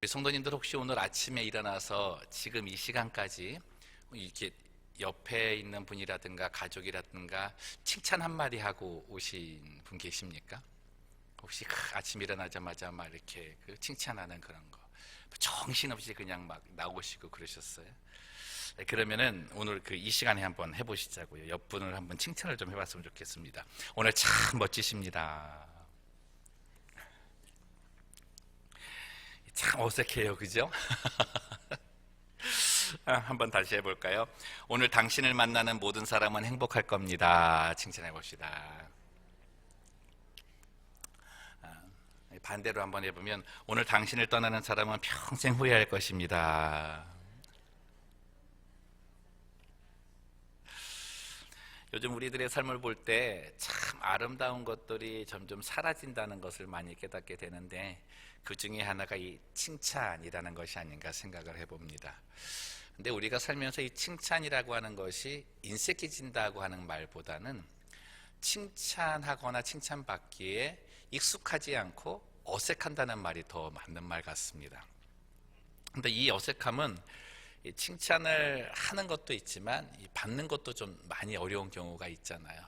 우리 성도님들 혹시 오늘 아침에 일어나서 지금 이 시간까지 이렇게 옆에 있는 분이라든가 가족이라든가 칭찬 한마디 하고 오신 분 계십니까? 혹시 아침 일어나자마자 막 이렇게 칭찬하는 그런 거 정신없이 그냥 막 나오시고 그러셨어요? 그러면은 오늘 이 시간에 한번 해보시자고요. 옆분을 한번 칭찬을 좀 해봤으면 좋겠습니다. 오늘 참 멋지십니다. 참 어색해요, 그죠? 한번 다시 해볼까요? 오늘 당신을 만나는 모든 사람은 행복할 겁니다. 칭찬해 봅시다. 반대로 한번 해보면 오늘 당신을 떠나는 사람은 평생 후회할 것입니다. 요즘 우리들의 삶을 볼 때 참 아름다운 것들이 점점 사라진다는 것을 많이 깨닫게 되는데 그 중에 하나가 이 칭찬이라는 것이 아닌가 생각을 해봅니다. 근데 우리가 살면서 이 칭찬이라고 하는 것이 인색해진다고 하는 말보다는 칭찬하거나 칭찬받기에 익숙하지 않고 어색한다는 말이 더 맞는 말 같습니다. 근데 이 어색함은 칭찬을 하는 것도 있지만 받는 것도 좀 많이 어려운 경우가 있잖아요.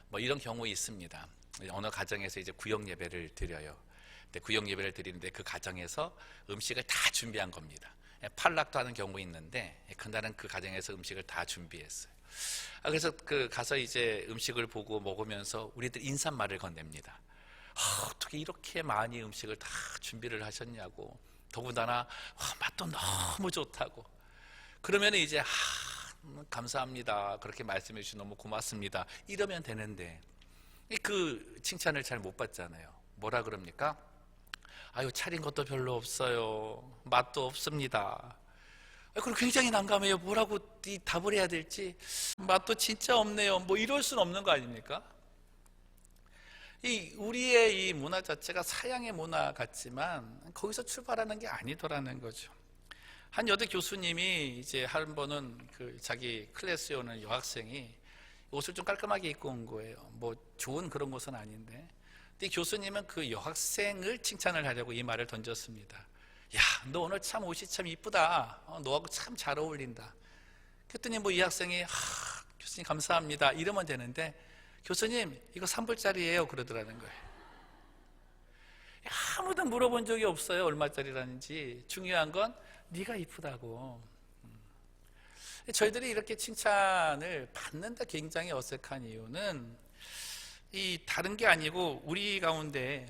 뭐 이런 경우 있습니다. 어느 가정에서 이제 구역 예배를 드려요. 근데 구역 예배를 드리는데 그 가정에서 음식을 다 준비한 겁니다. 팔락도 하는 경우 있는데 그날은 그 가정에서 음식을 다 준비했어요. 그래서 가서 이제 음식을 보고 먹으면서 우리들 인사말을 건넵니다. 어떻게 이렇게 많이 음식을 다 준비를 하셨냐고, 더군다나 맛도 너무 좋다고. 그러면 이제 감사합니다, 그렇게 말씀해 주셔서 너무 고맙습니다, 이러면 되는데 그 칭찬을 잘 못 받잖아요. 뭐라 그럽니까? 아유, 차린 것도 별로 없어요, 맛도 없습니다. 그럼 굉장히 난감해요. 뭐라고 답을 해야 될지. 맛도 진짜 없네요, 뭐 이럴 수는 없는 거 아닙니까? 우리의 이 문화 자체가 서양의 문화 같지만 거기서 출발하는 게 아니더라는 거죠. 한 여대 교수님이 이제 한 번은 자기 클래스에 오는 여학생이 옷을 좀 깔끔하게 입고 온 거예요. 뭐 좋은 그런 것은 아닌데. 근데 교수님은 그 여학생을 칭찬을 하려고 이 말을 던졌습니다. 야, 너 오늘 참 옷이 참 이쁘다. 너하고 참 잘 어울린다. 그랬더니 뭐 이 학생이 교수님 감사합니다, 이러면 되는데 교수님 이거 3불짜리예요 그러더라는 거예요. 아무도 물어본 적이 없어요, 얼마짜리라는지. 중요한 건 네가 이쁘다고. 저희들이 이렇게 칭찬을 받는다 굉장히 어색한 이유는 다른 게 아니고 우리 가운데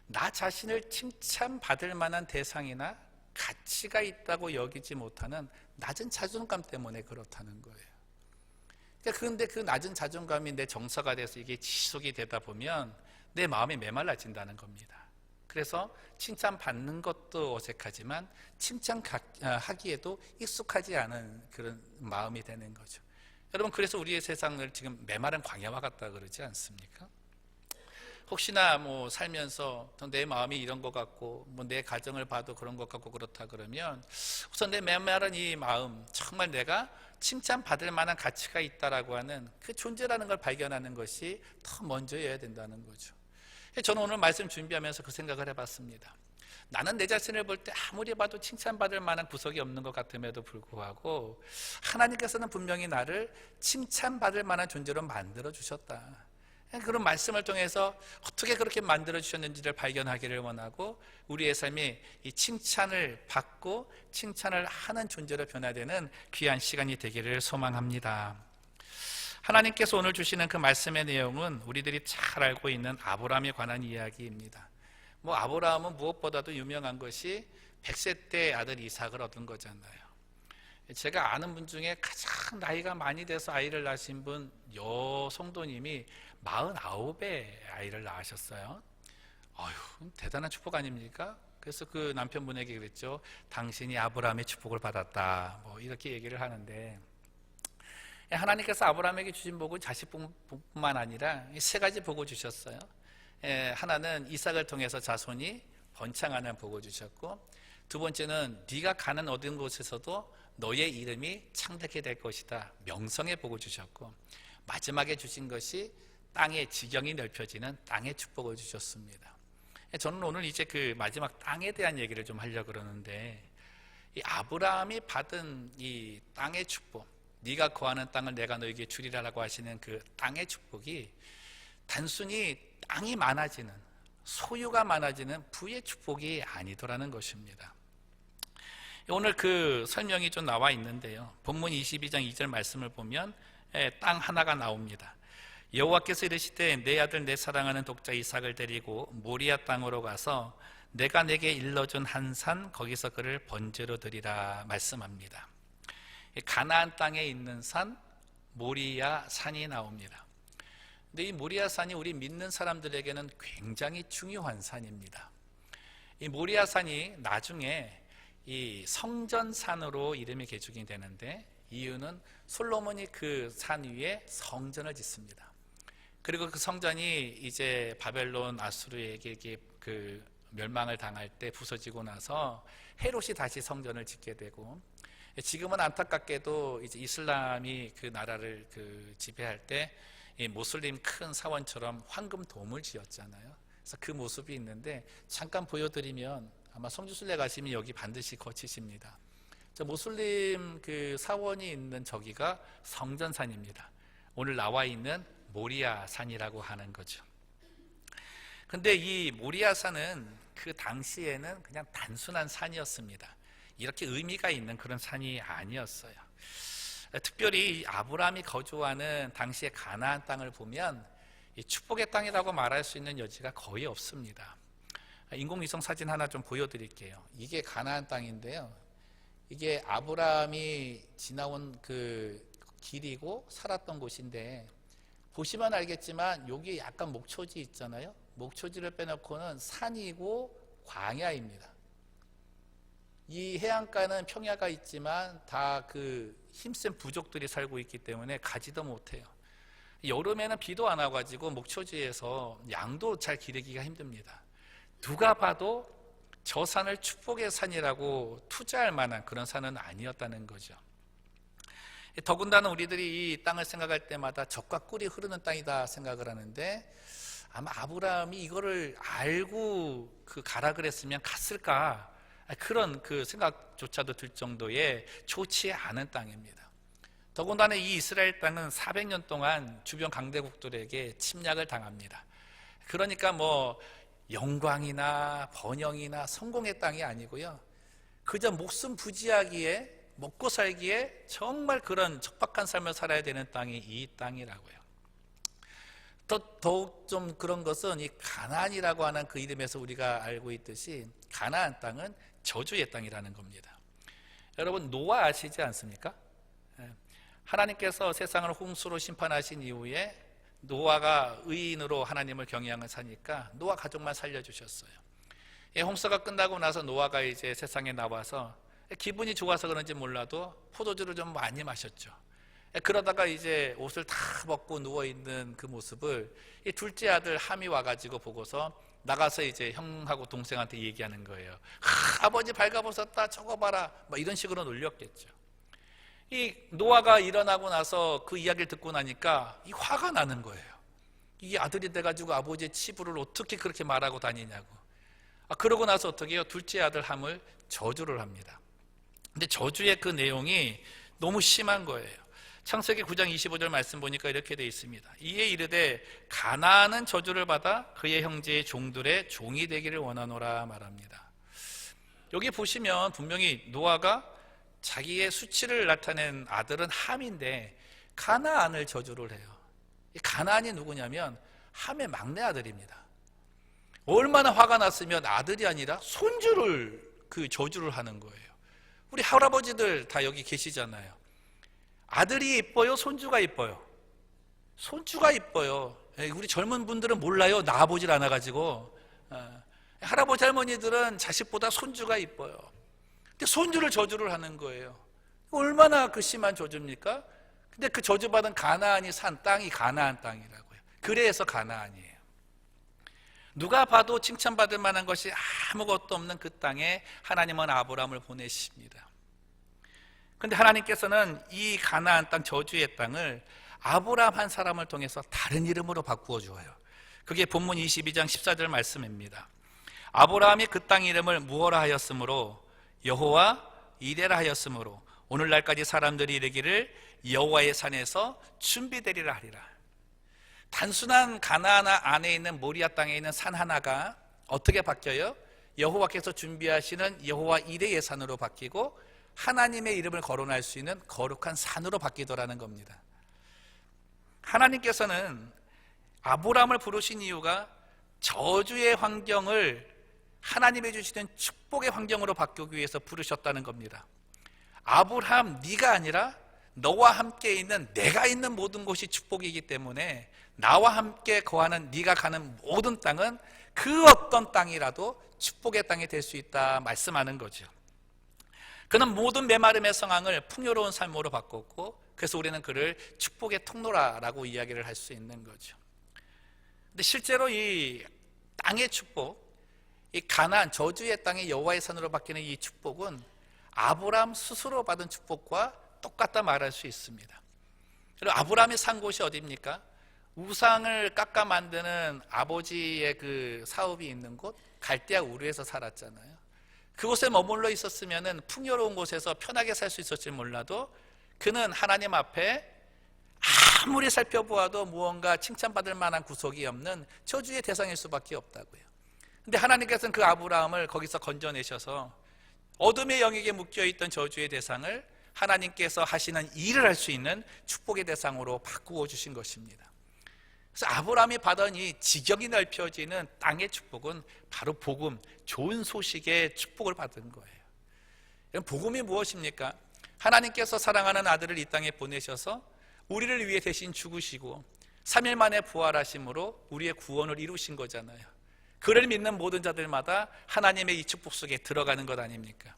나 자신을 칭찬받을 만한 대상이나 가치가 있다고 여기지 못하는 낮은 자존감 때문에 그렇다는 거예요. 그런데 그 낮은 자존감이 내 정서가 돼서 이게 지속이 되다 보면 내 마음이 메말라진다는 겁니다. 그래서 칭찬받는 것도 어색하지만 칭찬하기에도 익숙하지 않은 그런 마음이 되는 거죠. 여러분, 그래서 우리의 세상을 지금 메마른 광야와 같다 그러지 않습니까? 혹시나 뭐 살면서 내 마음이 이런 것 같고 뭐 내 가정을 봐도 그런 것 같고 그렇다 그러면 우선 내 메마른 이 마음, 정말 내가 칭찬받을 만한 가치가 있다라고 하는 그 존재라는 걸 발견하는 것이 더 먼저여야 된다는 거죠. 저는 오늘 말씀 준비하면서 그 생각을 해봤습니다. 나는 내 자신을 볼 때 아무리 봐도 칭찬받을 만한 구석이 없는 것 같음에도 불구하고 하나님께서는 분명히 나를 칭찬받을 만한 존재로 만들어 주셨다. 그런 말씀을 통해서 어떻게 그렇게 만들어 주셨는지를 발견하기를 원하고 우리의 삶이 이 칭찬을 받고 칭찬을 하는 존재로 변화되는 귀한 시간이 되기를 소망합니다. 하나님께서 오늘 주시는 그 말씀의 내용은 우리들이 잘 알고 있는 아브라함에 관한 이야기입니다. 뭐 아브라함은 무엇보다도 유명한 것이 100세 때 아들 이삭을 얻은 거잖아요. 제가 아는 분 중에 가장 나이가 많이 돼서 아이를 낳으신 분 여성도님이 49에 아이를 낳으셨어요. 아유, 대단한 축복 아닙니까? 그래서 그 남편분에게 그랬죠. 당신이 아브라함의 축복을 받았다, 뭐 이렇게 얘기를 하는데, 하나님께서 아브라함에게 주신 복은 자식뿐만 아니라 세 가지 복을 주셨어요. 하나는 이삭을 통해서 자손이 번창하는 복을 주셨고, 두 번째는 네가 가는 어떤 곳에서도 너의 이름이 창대케 될 것이다, 명성의 복을 주셨고, 마지막에 주신 것이 땅의 지경이 넓혀지는 땅의 축복을 주셨습니다. 저는 오늘 이제 그 마지막 땅에 대한 얘기를 좀 하려고 그러는데, 이 아브라함이 받은 이 땅의 축복, 네가 거하는 땅을 내가 너에게 주리라라고 하시는 그 땅의 축복이 단순히 땅이 많아지는, 소유가 많아지는 부의 축복이 아니더라는 것입니다. 오늘 그 설명이 좀 나와 있는데요, 본문 22장 2절 말씀을 보면 땅 하나가 나옵니다. 여호와께서 이르시되 내 아들 내 사랑하는 독자 이삭을 데리고 모리아 땅으로 가서 내가 내게 일러준 한 산 거기서 그를 번제로 드리라 말씀합니다. 가나안 땅에 있는 산 모리아 산이 나옵니다. 근데 이 모리아 산이 우리 믿는 사람들에게는 굉장히 중요한 산입니다. 이 모리아 산이 나중에 이 성전산으로 이름이 개축이 되는데, 이유는 솔로몬이 그 산 위에 성전을 짓습니다. 그리고 그 성전이 이제 바벨론 아수르에게 그 멸망을 당할 때 부서지고 나서 헤롯이 다시 성전을 짓게 되고, 지금은 안타깝게도 이제 이슬람이 그 나라를 그 지배할 때 이 모슬림 큰 사원처럼 황금 돔을 지었잖아요. 그래서 그 모습이 있는데, 잠깐 보여드리면 아마 성지순례 가시면 여기 반드시 거치십니다. 저 모슬림 그 사원이 있는 저기가 성전산입니다. 오늘 나와 있는 모리아 산이라고 하는 거죠. 근데 이 모리아 산은 그 당시에는 그냥 단순한 산이었습니다. 이렇게 의미가 있는 그런 산이 아니었어요. 특별히 아브라함이 거주하는 당시의 가나안 땅을 보면 이 축복의 땅이라고 말할 수 있는 여지가 거의 없습니다. 인공위성 사진 하나 좀 보여드릴게요. 이게 가나안 땅인데요, 이게 아브라함이 지나온 그 길이고 살았던 곳인데, 보시면 알겠지만 여기 약간 목초지 있잖아요. 목초지를 빼놓고는 산이고 광야입니다. 이 해안가는 평야가 있지만 다 그 힘센 부족들이 살고 있기 때문에 가지도 못해요. 여름에는 비도 안 와가지고 목초지에서 양도 잘 기르기가 힘듭니다. 누가 봐도 저 산을 축복의 산이라고 투자할 만한 그런 산은 아니었다는 거죠. 더군다나 우리들이 이 땅을 생각할 때마다 젖과 꿀이 흐르는 땅이다 생각을 하는데, 아마 아브라함이 이거를 알고 그 가라 그랬으면 갔을까, 그런 그 생각조차도 들 정도의 좋지 않은 땅입니다. 더군다나 이 이스라엘 땅은 400년 동안 주변 강대국들에게 침략을 당합니다. 그러니까 뭐 영광이나 번영이나 성공의 땅이 아니고요, 그저 목숨 부지하기에, 먹고 살기에 정말 그런 척박한 삶을 살아야 되는 땅이 이 땅이라고요. 더욱 좀 그런 것은 이 가나안이라고 하는 그 이름에서 우리가 알고 있듯이 가나안 땅은 저주의 땅이라는 겁니다. 여러분, 노아 아시지 않습니까? 하나님께서 세상을 홍수로 심판하신 이후에 노아가 의인으로 하나님을 경외하며 사니까 노아 가족만 살려주셨어요. 홍수가 끝나고 나서 노아가 이제 세상에 나와서 기분이 좋아서 그런지 몰라도 포도주를 좀 많이 마셨죠. 그러다가 이제 옷을 다 벗고 누워있는 그 모습을 이 둘째 아들 함이 와가지고 보고서 나가서 이제 형하고 동생한테 얘기하는 거예요. 아버지 발가벗었다, 저거 봐라, 막 이런 식으로 놀렸겠죠. 이 노아가 일어나고 나서 그 이야기를 듣고 나니까 이 화가 나는 거예요. 이게 아들이 돼가지고 아버지의 치부를 어떻게 그렇게 말하고 다니냐고. 그러고 나서 어떻게 해요? 둘째 아들 함을 저주를 합니다. 근데 저주의 그 내용이 너무 심한 거예요. 창세기 9장 25절 말씀 보니까 이렇게 되어 있습니다. 이에 이르되 가나안은 저주를 받아 그의 형제의 종들의 종이 되기를 원하노라 말합니다. 여기 보시면 분명히 노아가 자기의 수치를 나타낸 아들은 함인데 가나안을 저주를 해요. 이 가나안이 누구냐면 함의 막내 아들입니다. 얼마나 화가 났으면 아들이 아니라 손주를 그 저주를 하는 거예요. 우리 할아버지들 다 여기 계시잖아요. 아들이 이뻐요? 손주가 이뻐요? 손주가 이뻐요. 우리 젊은 분들은 몰라요. 낳아보질 않아가지고. 할아버지 할머니들은 자식보다 손주가 이뻐요. 근데 손주를 저주를 하는 거예요. 얼마나 그 심한 저주입니까? 근데 그 저주받은 가나안이 산 땅이 가나안 땅이라고요. 그래서 가나안이에요. 누가 봐도 칭찬받을 만한 것이 아무것도 없는 그 땅에 하나님은 아브라함을 보내십니다. 근데 하나님께서는 이 가나안 땅, 저주의 땅을 아브라함 한 사람을 통해서 다른 이름으로 바꾸어 주어요. 그게 본문 22장 14절 말씀입니다. 아브라함이 그 땅 이름을 무어라 하였으므로 여호와 이레라 하였으므로 오늘날까지 사람들이 이르기를 여호와의 산에서 준비되리라 하리라. 단순한 가나안 안에 있는 모리아 땅에 있는 산 하나가 어떻게 바뀌어요? 여호와께서 준비하시는 여호와 이레의 산으로 바뀌고 하나님의 이름을 거론할 수 있는 거룩한 산으로 바뀌더라는 겁니다. 하나님께서는 아브라함을 부르신 이유가 저주의 환경을 하나님이 주시는 축복의 환경으로 바꾸기 위해서 부르셨다는 겁니다. 아브라함, 네가 아니라 너와 함께 있는 내가 있는 모든 곳이 축복이기 때문에 나와 함께 거하는 네가 가는 모든 땅은 그 어떤 땅이라도 축복의 땅이 될 수 있다 말씀하는 거죠. 그는 모든 메마름의 상황을 풍요로운 삶으로 바꿨고, 그래서 우리는 그를 축복의 통로라라고 이야기를 할 수 있는 거죠. 근데 실제로 이 땅의 축복, 이 가나안 저주의 땅의 여호와의 산으로 바뀌는 이 축복은 아브라함 스스로 받은 축복과 똑같다 말할 수 있습니다. 그리고 아브라함이 산 곳이 어디입니까? 우상을 깎아 만드는 아버지의 그 사업이 있는 곳, 갈대아 우르에서 살았잖아요. 그곳에 머물러 있었으면 풍요로운 곳에서 편하게 살 수 있었지 몰라도 그는 하나님 앞에 아무리 살펴보아도 무언가 칭찬받을 만한 구석이 없는 저주의 대상일 수밖에 없다고요. 근데 하나님께서는 그 아브라함을 거기서 건져내셔서 어둠의 영역에 묶여있던 저주의 대상을 하나님께서 하시는 일을 할 수 있는 축복의 대상으로 바꾸어 주신 것입니다. 그래서 아브라함이 받은 이 지경이 넓혀지는 땅의 축복은 바로 복음, 좋은 소식의 축복을 받은 거예요. 복음이 무엇입니까? 하나님께서 사랑하는 아들을 이 땅에 보내셔서 우리를 위해 대신 죽으시고 3일 만에 부활하심으로 우리의 구원을 이루신 거잖아요. 그를 믿는 모든 자들마다 하나님의 이 축복 속에 들어가는 것 아닙니까?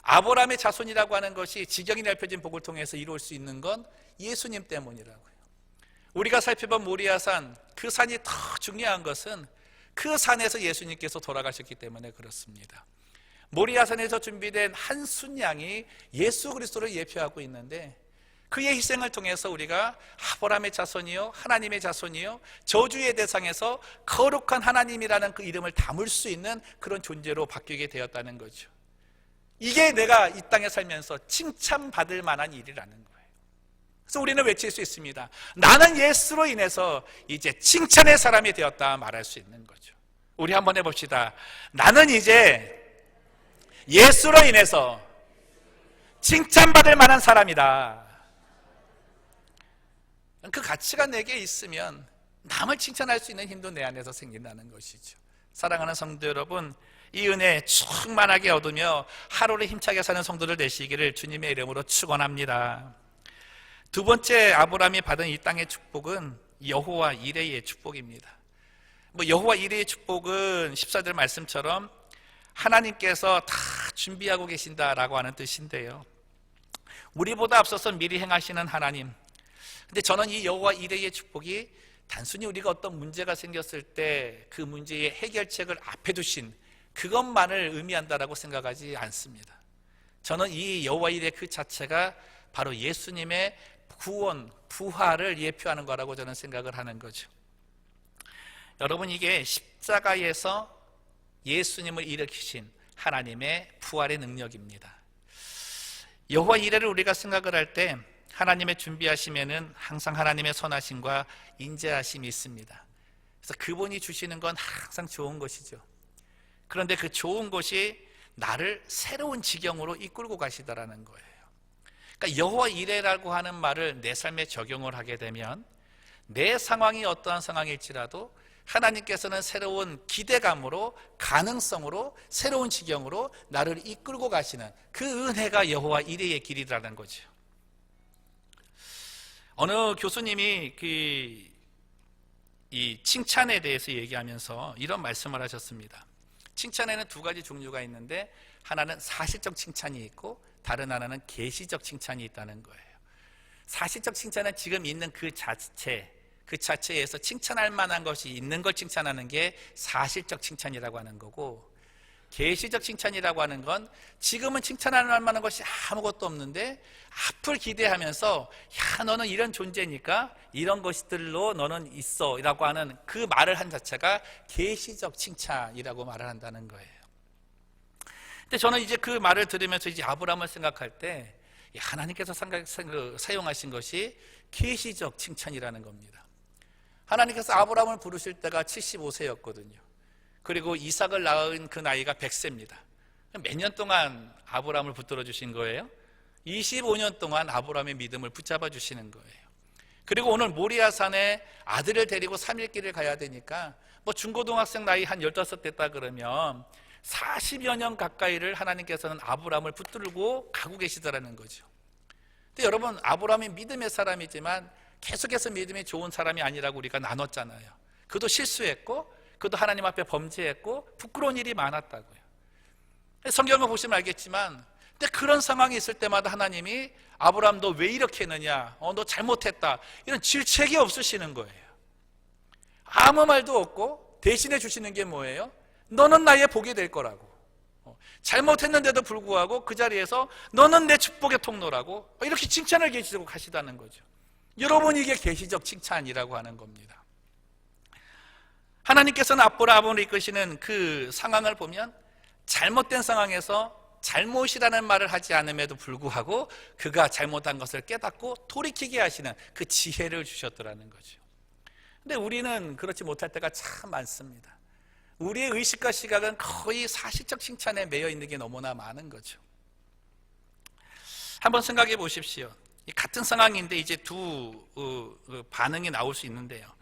아브라함의 자손이라고 하는 것이 지경이 넓혀진 복을 통해서 이루어질 수 있는 건 예수님 때문이라고요. 우리가 살펴본 모리아산, 그 산이 더 중요한 것은 그 산에서 예수님께서 돌아가셨기 때문에 그렇습니다. 모리아산에서 준비된 한 순양이 예수 그리스도를 예표하고 있는데, 그의 희생을 통해서 우리가 아브라함의 자손이요 하나님의 자손이요 저주의 대상에서 거룩한 하나님이라는 그 이름을 담을 수 있는 그런 존재로 바뀌게 되었다는 거죠. 이게 내가 이 땅에 살면서 칭찬받을 만한 일이라는 거예요. 그래서 우리는 외칠 수 있습니다. 나는 예수로 인해서 이제 칭찬의 사람이 되었다 말할 수 있는 거죠. 우리 한번 해봅시다. 나는 이제 예수로 인해서 칭찬받을 만한 사람이다. 그 가치가 내게 있으면 남을 칭찬할 수 있는 힘도 내 안에서 생긴다는 것이죠. 사랑하는 성도 여러분, 이 은혜 충만하게 얻으며 하루를 힘차게 사는 성도들 되시기를 주님의 이름으로 축원합니다. 두 번째 아브라함이 받은 이 땅의 축복은 여호와 이레의 축복입니다. 여호와 이레의 축복은 14절 말씀처럼 하나님께서 다 준비하고 계신다라고 하는 뜻인데요, 우리보다 앞서서 미리 행하시는 하나님. 근데 저는 이 여호와 이레의 축복이 단순히 우리가 어떤 문제가 생겼을 때 그 문제의 해결책을 앞에 두신 그것만을 의미한다라고 생각하지 않습니다. 저는 이 여호와 이레 그 자체가 바로 예수님의 구원, 부활을 예표하는 거라고 저는 생각을 하는 거죠. 여러분, 이게 십자가에서 예수님을 일으키신 하나님의 부활의 능력입니다. 여호와 이레를 우리가 생각을 할 때 하나님의 준비하심에는 항상 하나님의 선하심과 인자하심이 있습니다. 그래서 그분이 주시는 건 항상 좋은 것이죠. 그런데 그 좋은 것이 나를 새로운 지경으로 이끌고 가시더라는 거예요. 그러니까 여호와 이레라고 하는 말을 내 삶에 적용을 하게 되면 내 상황이 어떠한 상황일지라도 하나님께서는 새로운 기대감으로, 가능성으로, 새로운 지경으로 나를 이끌고 가시는 그 은혜가 여호와 이레의 길이라는 거죠. 어느 교수님이 이 칭찬에 대해서 얘기하면서 이런 말씀을 하셨습니다. 칭찬에는 두 가지 종류가 있는데, 하나는 사실적 칭찬이 있고 다른 하나는 계시적 칭찬이 있다는 거예요. 사실적 칭찬은 지금 있는 그 자체에서 칭찬할 만한 것이 있는 걸 칭찬하는 게 사실적 칭찬이라고 하는 거고, 계시적 칭찬이라고 하는 건 지금은 칭찬할 만한 것이 아무것도 없는데 앞을 기대하면서 야 너는 이런 존재니까 이런 것들로 너는 있어 라고 하는 그 말을 한 자체가 계시적 칭찬이라고 말을 한다는 거예요. 근데 저는 이제 그 말을 들으면서 이제 아브라함을 생각할 때 하나님께서 사용하신 것이 계시적 칭찬이라는 겁니다. 하나님께서 아브라함을 부르실 때가 75세였거든요. 그리고 이삭을 낳은 그 나이가 100세입니다. 몇 년 동안 아브라함을 붙들어 주신 거예요? 25년 동안 아브라함의 믿음을 붙잡아 주시는 거예요. 그리고 오늘 모리아산에 아들을 데리고 3일 길을 가야 되니까 뭐 중고등학생 나이 한 15 됐다 그러면 40여 년 가까이를 하나님께서는 아브라함을 붙들고 가고 계시더라는 거죠. 근데 여러분, 아브라함이 믿음의 사람이지만 계속해서 믿음이 좋은 사람이 아니라고 우리가 나눴잖아요. 그도 실수했고 그도 하나님 앞에 범죄했고 부끄러운 일이 많았다고요. 성경을 보시면 알겠지만 근데 그런 상황이 있을 때마다 하나님이 아브라함 너 왜 이렇게 했느냐, 너 잘못했다, 이런 질책이 없으시는 거예요. 아무 말도 없고 대신해 주시는 게 뭐예요? 너는 나의 복이 될 거라고. 잘못했는데도 불구하고 그 자리에서 너는 내 축복의 통로라고 이렇게 칭찬을 계시고 가시다는 거죠. 여러분, 이게 계시적 칭찬이라고 하는 겁니다. 하나님께서는 아브라함을 이끄시는 그 상황을 보면 잘못된 상황에서 잘못이라는 말을 하지 않음에도 불구하고 그가 잘못한 것을 깨닫고 돌이키게 하시는 그 지혜를 주셨더라는 거죠. 근데 우리는 그렇지 못할 때가 참 많습니다. 우리의 의식과 시각은 거의 사실적 칭찬에 매여 있는 게 너무나 많은 거죠. 한번 생각해 보십시오. 같은 상황인데 이제 두 반응이 나올 수 있는데요.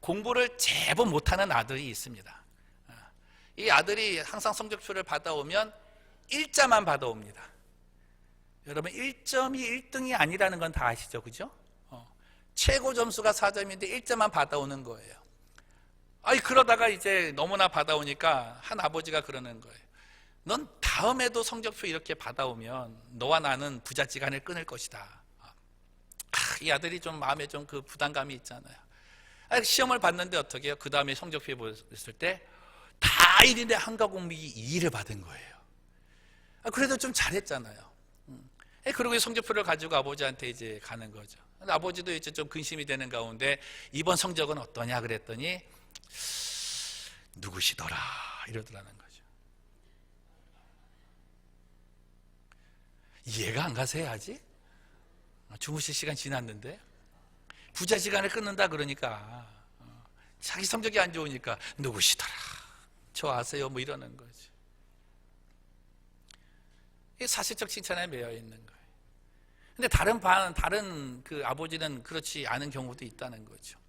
공부를 제법 못하는 아들이 있습니다. 이 아들이 항상 성적표를 받아오면 1자만 받아옵니다. 여러분, 1점이 1등이 아니라는 건 다 아시죠? 그죠? 최고 점수가 4점인데 1자만 받아오는 거예요. 그러다가 이제 너무나 받아오니까 한 아버지가 그러는 거예요. 넌 다음에도 성적표 이렇게 받아오면 너와 나는 부잣지간을 끊을 것이다. 이 아들이 좀 마음에 좀 그 부담감이 있잖아요. 시험을 봤는데 어떻게 해요? 그 다음에 성적표에 보였을 때 다 1인데 한가 공식이 2를 받은 거예요. 그래도 좀 잘했잖아요. 그리고 성적표를 가지고 아버지한테 이제 가는 거죠. 아버지도 이제 좀 근심이 되는 가운데 이번 성적은 어떠냐 그랬더니 누구시더라 이러더라는 거죠. 이해가 안 가서 해야지. 주무실 시간 지났는데 부자지간을 끊는다 그러니까 자기 성적이 안 좋으니까 누구시더라 저 아세요 뭐 이러는 거죠. 이게 사실적 칭찬에 매여 있는 거예요. 근데 다른 그 아버지는 그렇지 않은 경우도 있다는 거죠.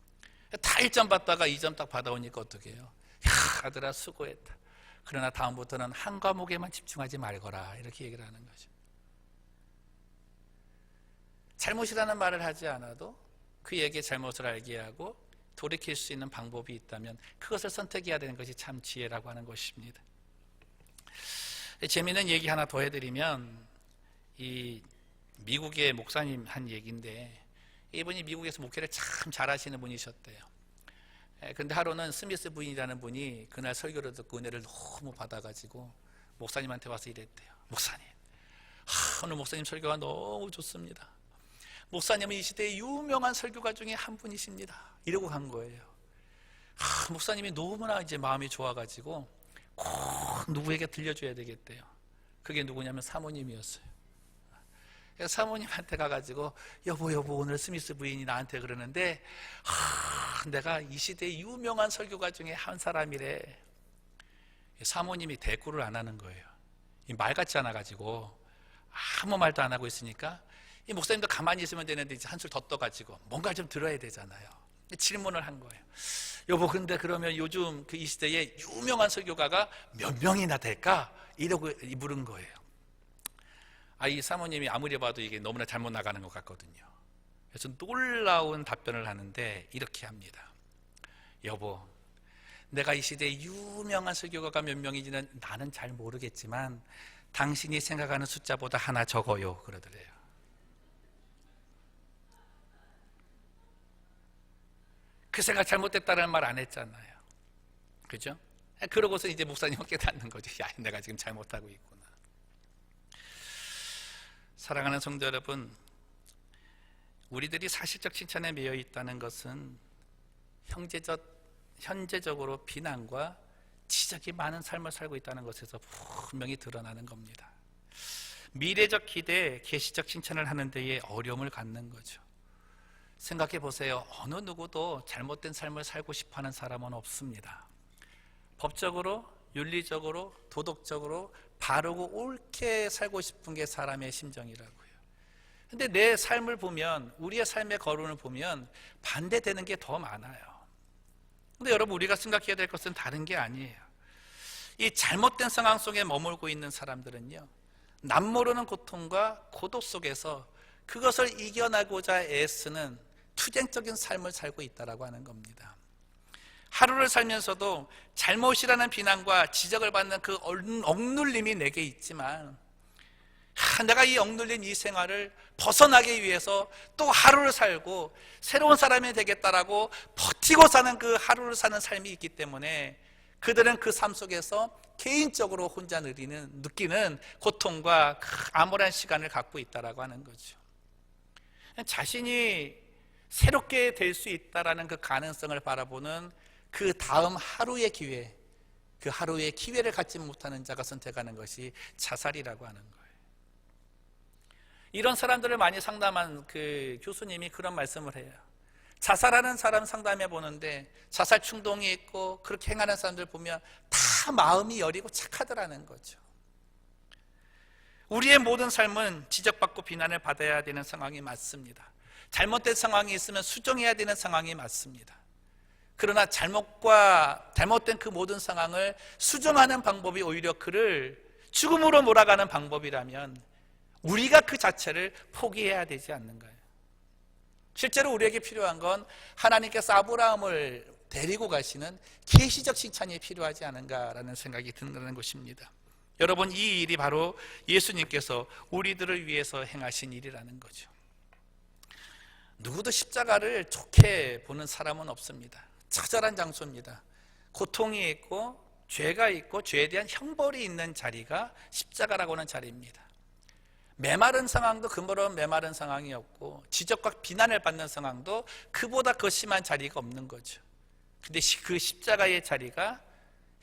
다 1점 받다가 2점 딱 받아오니까 어떻게 해요? 야, 아들아 수고했다. 그러나 다음부터는 한 과목에만 집중하지 말거라 이렇게 얘기를 하는 거죠. 잘못이라는 말을 하지 않아도 그에게 잘못을 알게 하고 돌이킬 수 있는 방법이 있다면 그것을 선택해야 되는 것이 참 지혜라고 하는 것입니다. 재미있는 얘기 하나 더 해드리면 이 미국의 목사님 한 얘기인데 이분이 미국에서 목회를 참 잘하시는 분이셨대요. 근데 하루는 스미스 부인이라는 분이 그날 설교를 듣고 은혜를 너무 받아가지고 목사님한테 와서 이랬대요. 목사님, 오늘 목사님 설교가 너무 좋습니다. 목사님은 이 시대의 유명한 설교가 중에 한 분이십니다. 이러고 간 거예요. 목사님이 너무나 이제 마음이 좋아가지고 꼭 누구에게 들려줘야 되겠대요. 그게 누구냐면 사모님이었어요. 그래서 사모님한테 가가지고 여보 오늘 스미스 부인이 나한테 그러는데 내가 이 시대의 유명한 설교가 중에 한 사람이래. 사모님이 대꾸를 안 하는 거예요. 말 같지 않아가지고 아무 말도 안 하고 있으니까 이 목사님도 가만히 있으면 되는데 이제 한술 더 떠가지고 뭔가 좀 들어야 되잖아요. 질문을 한 거예요. 여보, 근데 그러면 요즘 그 이 시대에 유명한 설교가가 몇 명이나 될까? 이러고 물은 거예요. 이 사모님이 아무리 봐도 이게 너무나 잘못 나가는 것 같거든요. 그래서 놀라운 답변을 하는데 이렇게 합니다. 여보, 내가 이 시대에 유명한 설교가가 몇 명인지는 나는 잘 모르겠지만 당신이 생각하는 숫자보다 하나 적어요. 그러더래요. 그 생각 잘못됐다는 말 안 했잖아요. 그죠? 그러고서 이제 목사님은 깨닫는 거죠. 야, 내가 지금 잘못하고 있구나. 사랑하는 성도 여러분, 우리들이 사실적 칭찬에 매여 있다는 것은 현재적으로 비난과 지적이 많은 삶을 살고 있다는 것에서 분명히 드러나는 겁니다. 미래적 기대에 계시적 칭찬을 하는 데에 어려움을 갖는 거죠. 생각해 보세요. 어느 누구도 잘못된 삶을 살고 싶어하는 사람은 없습니다. 법적으로, 윤리적으로, 도덕적으로 바르고 옳게 살고 싶은 게 사람의 심정이라고요. 근데 내 삶을 보면, 우리의 삶의 거론을 보면 반대되는 게 더 많아요. 근데 여러분, 우리가 생각해야 될 것은 다른 게 아니에요. 이 잘못된 상황 속에 머물고 있는 사람들은요, 남모르는 고통과 고독 속에서 그것을 이겨나고자 애쓰는 투쟁적인 삶을 살고 있다고 하는 겁니다. 하루를 살면서도 잘못이라는 비난과 지적을 받는 그 억눌림이 내게 있지만, 내가 이 억눌린 이 생활을 벗어나기 위해서 또 하루를 살고 새로운 사람이 되겠다라고 버티고 사는 그 하루를 사는 삶이 있기 때문에 그들은 그 삶 속에서 개인적으로 혼자 느끼는 고통과 암울한 시간을 갖고 있다라고 하는 거죠. 자신이 새롭게 될 수 있다라는 그 가능성을 바라보는 그 다음 하루의 기회, 그 하루의 기회를 갖지 못하는 자가 선택하는 것이 자살이라고 하는 거예요. 이런 사람들을 많이 상담한 그 교수님이 그런 말씀을 해요. 자살하는 사람 상담해 보는데 자살 충동이 있고 그렇게 행하는 사람들 보면 다 마음이 여리고 착하더라는 거죠. 우리의 모든 삶은 지적받고 비난을 받아야 되는 상황이 맞습니다. 잘못된 상황이 있으면 수정해야 되는 상황이 맞습니다. 그러나 잘못된 그 모든 상황을 수정하는 방법이 오히려 그를 죽음으로 몰아가는 방법이라면 우리가 그 자체를 포기해야 되지 않는가요? 실제로 우리에게 필요한 건 하나님께서 아브라함을 데리고 가시는 계시적 칭찬이 필요하지 않은가라는 생각이 드는 것입니다. 여러분, 이 일이 바로 예수님께서 우리들을 위해서 행하신 일이라는 거죠. 누구도 십자가를 좋게 보는 사람은 없습니다. 처절한 장소입니다. 고통이 있고 죄가 있고 죄에 대한 형벌이 있는 자리가 십자가라고 하는 자리입니다. 메마른 상황도 그보다 메마른 상황이 없고 지적과 비난을 받는 상황도 그보다 더 심한 자리가 없는 거죠. 근데 그 십자가의 자리가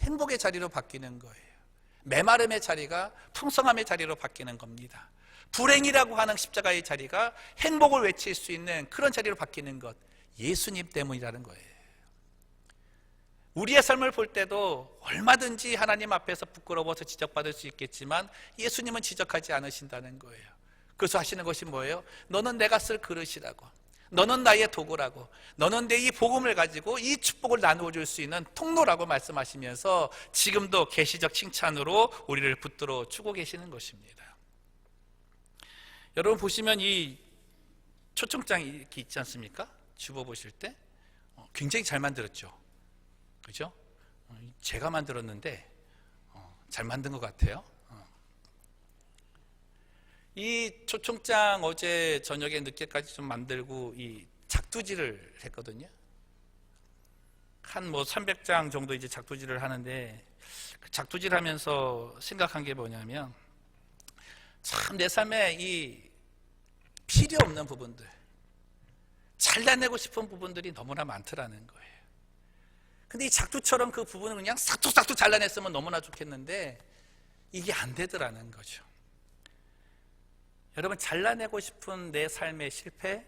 행복의 자리로 바뀌는 거예요. 메마름의 자리가 풍성함의 자리로 바뀌는 겁니다. 불행이라고 하는 십자가의 자리가 행복을 외칠 수 있는 그런 자리로 바뀌는 것, 예수님 때문이라는 거예요. 우리의 삶을 볼 때도 얼마든지 하나님 앞에서 부끄러워서 지적받을 수 있겠지만 예수님은 지적하지 않으신다는 거예요. 그래서 하시는 것이 뭐예요? 너는 내가 쓸 그릇이라고, 너는 나의 도구라고, 너는 내 이 복음을 가지고 이 축복을 나누어 줄 수 있는 통로라고 말씀하시면서 지금도 계시적 칭찬으로 우리를 붙들어 주고 계시는 것입니다. 여러분 보시면 이 초청장이 이렇게 있지 않습니까? 집어보실 때 굉장히 잘 만들었죠. 그죠? 제가 만들었는데 잘 만든 것 같아요. 이 초청장 어제 저녁에 늦게까지 좀 만들고 이 작두질을 했거든요. 한 300장 정도 이제 작두질을 하는데 그 작두질 하면서 생각한 게 뭐냐면 참 내 삶에 이 필요 없는 부분들, 잘라내고 싶은 부분들이 너무나 많더라는 거예요. 근데 이 작두처럼 그 부분을 그냥 싹둑싹둑 잘라냈으면 너무나 좋겠는데 이게 안 되더라는 거죠. 여러분, 잘라내고 싶은 내 삶의 실패,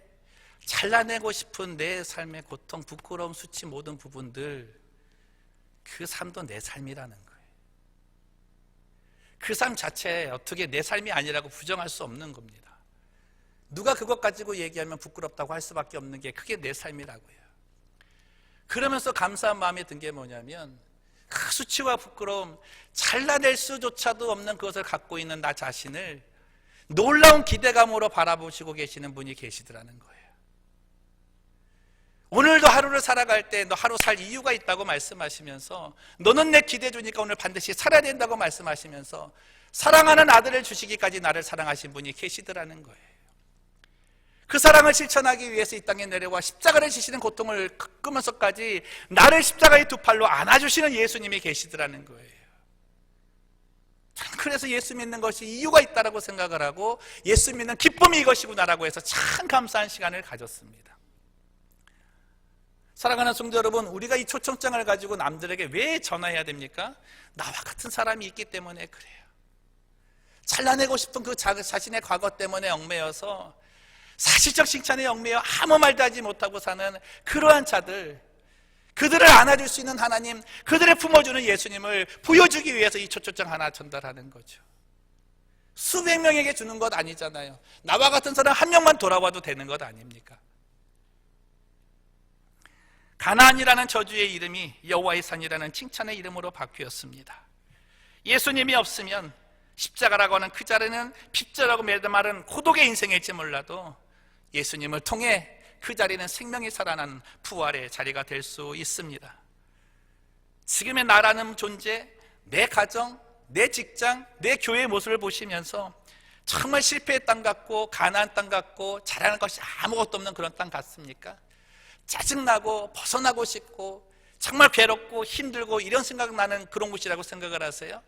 잘라내고 싶은 내 삶의 고통, 부끄러움, 수치 모든 부분들, 그 삶도 내 삶이라는 거예요. 그 삶 자체에 어떻게 내 삶이 아니라고 부정할 수 없는 겁니다. 누가 그것 가지고 얘기하면 부끄럽다고 할 수밖에 없는 게 그게 내 삶이라고요. 그러면서 감사한 마음이 든 게 뭐냐면 그 수치와 부끄러움, 잘라낼 수조차도 없는 그것을 갖고 있는 나 자신을 놀라운 기대감으로 바라보시고 계시는 분이 계시더라는 거예요. 오늘도 하루를 살아갈 때 너 하루 살 이유가 있다고 말씀하시면서 너는 내 기대 주니까 오늘 반드시 살아야 된다고 말씀하시면서 사랑하는 아들을 주시기까지 나를 사랑하신 분이 계시더라는 거예요. 그 사랑을 실천하기 위해서 이 땅에 내려와 십자가를 지시는 고통을 겪으면서까지 나를 십자가의 두 팔로 안아주시는 예수님이 계시더라는 거예요. 그래서 예수 믿는 것이 이유가 있다고 생각을 하고 예수 믿는 기쁨이 이것이구나라고 해서 참 감사한 시간을 가졌습니다. 사랑하는 성도 여러분, 우리가 이 초청장을 가지고 남들에게 왜 전화해야 됩니까? 나와 같은 사람이 있기 때문에 그래요. 잘라내고 싶은 그 자신의 과거 때문에 얽매여서 사실적 칭찬에 얽매여 아무 말도 하지 못하고 사는 그러한 자들, 그들을 안아줄 수 있는 하나님, 그들을 품어주는 예수님을 보여주기 위해서 이 초청장 하나 전달하는 거죠. 수백 명에게 주는 것 아니잖아요. 나와 같은 사람 한 명만 돌아와도 되는 것 아닙니까? 가나안이라는 저주의 이름이 여호와의 산이라는 칭찬의 이름으로 바뀌었습니다. 예수님이 없으면 십자가라고 하는 그 자리는 핍절하고 메마른 고독의 인생일지 몰라도 예수님을 통해 그 자리는 생명이 살아나는 부활의 자리가 될 수 있습니다. 지금의 나라는 존재, 내 가정, 내 직장, 내 교회의 모습을 보시면서 정말 실패의 땅 같고 가나안 땅 같고 자랑할 것이 아무것도 없는 그런 땅 같습니까? 짜증나고 벗어나고 싶고 정말 괴롭고 힘들고 이런 생각나는 그런 곳이라고 생각을 하세요?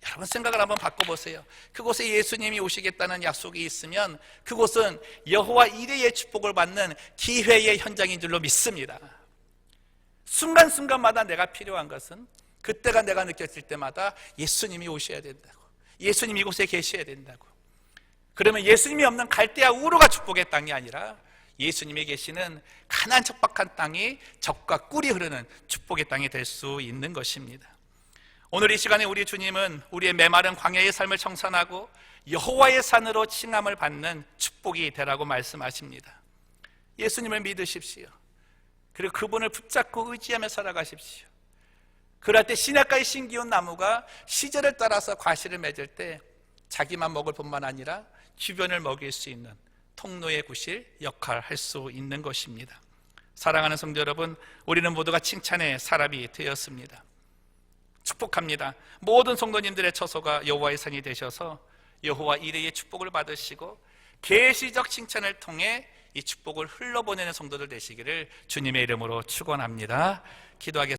여러분 생각을 한번 바꿔보세요. 그곳에 예수님이 오시겠다는 약속이 있으면 그곳은 여호와 이레의 축복을 받는 기회의 현장인 줄로 믿습니다. 순간순간마다 내가 필요한 것은 그때가 내가 느꼈을 때마다 예수님이 오셔야 된다고, 예수님이 이곳에 계셔야 된다고. 그러면 예수님이 없는 갈대아 우르가 축복의 땅이 아니라 예수님이 계시는 가나안 척박한 땅이 젖과 꿀이 흐르는 축복의 땅이 될 수 있는 것입니다. 오늘 이 시간에 우리 주님은 우리의 메마른 광야의 삶을 청산하고 여호와의 산으로 칭함을 받는 축복이 되라고 말씀하십니다. 예수님을 믿으십시오. 그리고 그분을 붙잡고 의지하며 살아가십시오. 그럴 때 시냇가의 신기운 나무가 시절을 따라서 과실을 맺을 때 자기만 먹을 뿐만 아니라 주변을 먹일 수 있는 통로의 구실 역할을 할 수 있는 것입니다. 사랑하는 성도 여러분, 우리는 모두가 칭찬의 사람이 되었습니다. 축복합니다. 모든 성도님들의 처소가 여호와의 산이 되셔서 여호와 이레의 축복을 받으시고 계시적 칭찬을 통해 이 축복을 흘러보내는 성도들 되시기를 주님의 이름으로 축원합니다. 기도하겠습니다.